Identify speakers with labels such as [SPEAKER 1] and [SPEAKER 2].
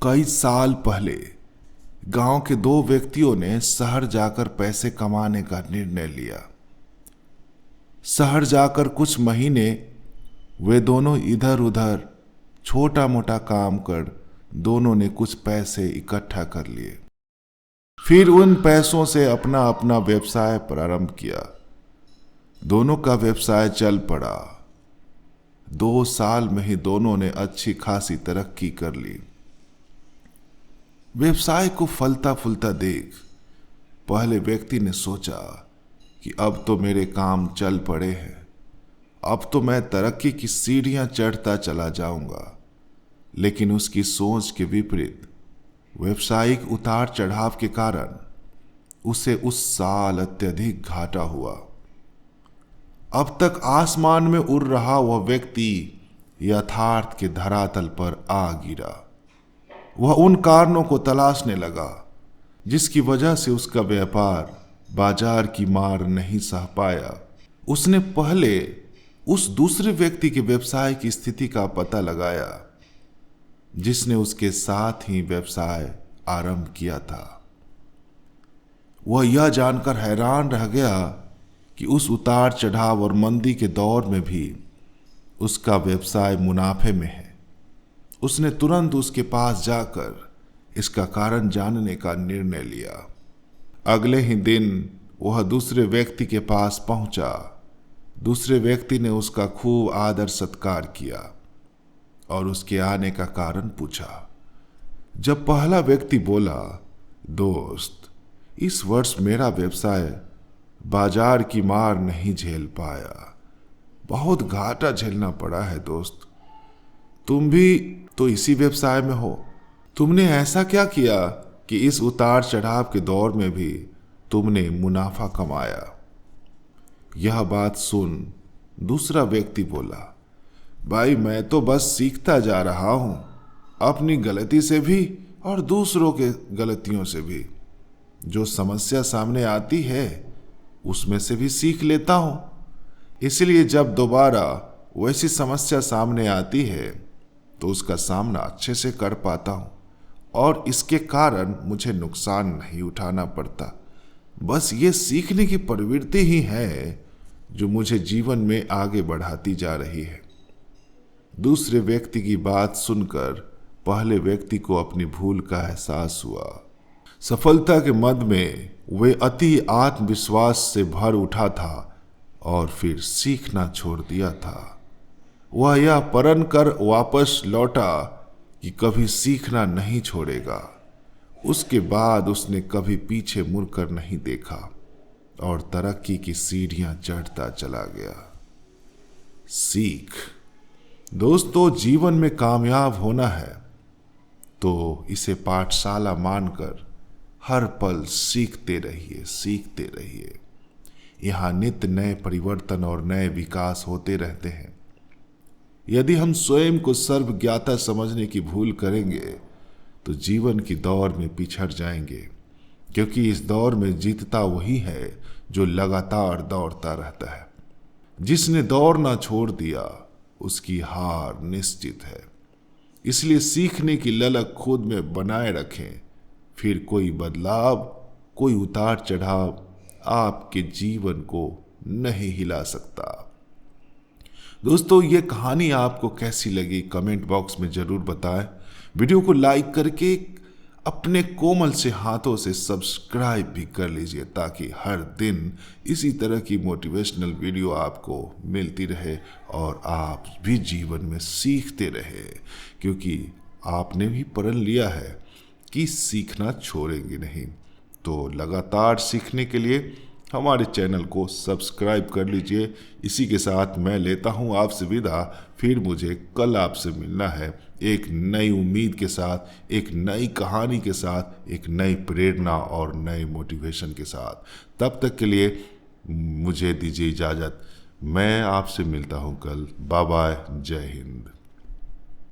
[SPEAKER 1] कई साल पहले गांव के दो व्यक्तियों ने शहर जाकर पैसे कमाने का निर्णय लिया। शहर जाकर कुछ महीने वे दोनों इधर उधर छोटा मोटा काम कर दोनों ने कुछ पैसे इकट्ठा कर लिए। फिर उन पैसों से अपना अपना व्यवसाय प्रारंभ किया। दोनों का व्यवसाय चल पड़ा। 2 साल में ही दोनों ने अच्छी खासी तरक्की कर ली। व्यवसाय को फलता फूलता देख पहले व्यक्ति ने सोचा कि अब तो मेरे काम चल पड़े हैं, अब तो मैं तरक्की की सीढ़ियां चढ़ता चला जाऊंगा। लेकिन उसकी सोच के विपरीत व्यवसायिक उतार चढ़ाव के कारण उसे उस साल अत्यधिक घाटा हुआ। अब तक आसमान में उड़ रहा वह व्यक्ति यथार्थ के धरातल पर आ गिरा। वह उन कारणों को तलाशने लगा जिसकी वजह से उसका व्यापार बाजार की मार नहीं सह पाया। उसने पहले उस दूसरे व्यक्ति के व्यवसाय की स्थिति का पता लगाया जिसने उसके साथ ही व्यवसाय आरंभ किया था। वह यह जानकर हैरान रह गया कि उस उतार चढ़ाव और मंदी के दौर में भी उसका व्यवसाय मुनाफे में है। उसने तुरंत उसके पास जाकर इसका कारण जानने का निर्णय लिया। अगले ही दिन वह दूसरे व्यक्ति के पास पहुंचा। दूसरे व्यक्ति ने उसका खूब आदर सत्कार किया और उसके आने का कारण पूछा। जब पहला व्यक्ति बोला, दोस्त, इस वर्ष मेरा व्यवसाय बाजार की मार नहीं झेल पाया, बहुत घाटा झेलना पड़ा है दोस्त। तुम भी तो इसी व्यवसाय में हो। तुमने ऐसा क्या किया कि इस उतार चढ़ाव के दौर में भी तुमने मुनाफा कमाया? यह बात सुन दूसरा व्यक्ति बोला, भाई मैं तो बस सीखता जा रहा हूं, अपनी गलती से भी और दूसरों के गलतियों से भी। जो समस्या सामने आती है उसमें से भी सीख लेता हूं। इसलिए जब दोबारा वैसी समस्या सामने आती है तो उसका सामना अच्छे से कर पाता हूं और इसके कारण मुझे नुकसान नहीं उठाना पड़ता। बस ये सीखने की प्रवृत्ति ही है जो मुझे जीवन में आगे बढ़ाती जा रही है। दूसरे व्यक्ति की बात सुनकर पहले व्यक्ति को अपनी भूल का एहसास हुआ। सफलता के मद में वे अति आत्मविश्वास से भर उठा था और फिर सीखना छोड़ दिया था। वह यह प्रण कर वापस लौटा कि कभी सीखना नहीं छोड़ेगा। उसके बाद उसने कभी पीछे मुड़कर नहीं देखा और तरक्की की सीढ़ियां चढ़ता चला गया। सीख। दोस्तों, जीवन में कामयाब होना है तो इसे पाठशाला मानकर हर पल सीखते रहिए। यहाँ नित्य नए परिवर्तन और नए विकास होते रहते हैं। यदि हम स्वयं को सर्वज्ञाता समझने की भूल करेंगे तो जीवन की दौड़ में पिछड़ जाएंगे, क्योंकि इस दौर में जीतता वही है जो लगातार दौड़ता रहता है। जिसने दौड़ना छोड़ दिया उसकी हार निश्चित है। इसलिए सीखने की ललक खुद में बनाए रखें, फिर कोई बदलाव, कोई उतार चढ़ाव आपके जीवन को नहीं हिला सकता। दोस्तों, ये कहानी आपको कैसी लगी कमेंट बॉक्स में जरूर बताएं। वीडियो को लाइक करके अपने कोमल से हाथों से सब्सक्राइब भी कर लीजिए ताकि हर दिन इसी तरह की मोटिवेशनल वीडियो आपको मिलती रहे और आप भी जीवन में सीखते रहे, क्योंकि आपने भी प्रण लिया है कि सीखना छोड़ेंगे नहीं। तो लगातार सीखने के लिए हमारे चैनल को सब्सक्राइब कर लीजिए। इसी के साथ मैं लेता हूं आपसे विदा। फिर मुझे कल आपसे मिलना है एक नई उम्मीद के साथ, एक नई कहानी के साथ, एक नई प्रेरणा और नए मोटिवेशन के साथ। तब तक के लिए मुझे दीजिए इजाज़त। मैं आपसे मिलता हूं कल। Bye bye. जय हिंद।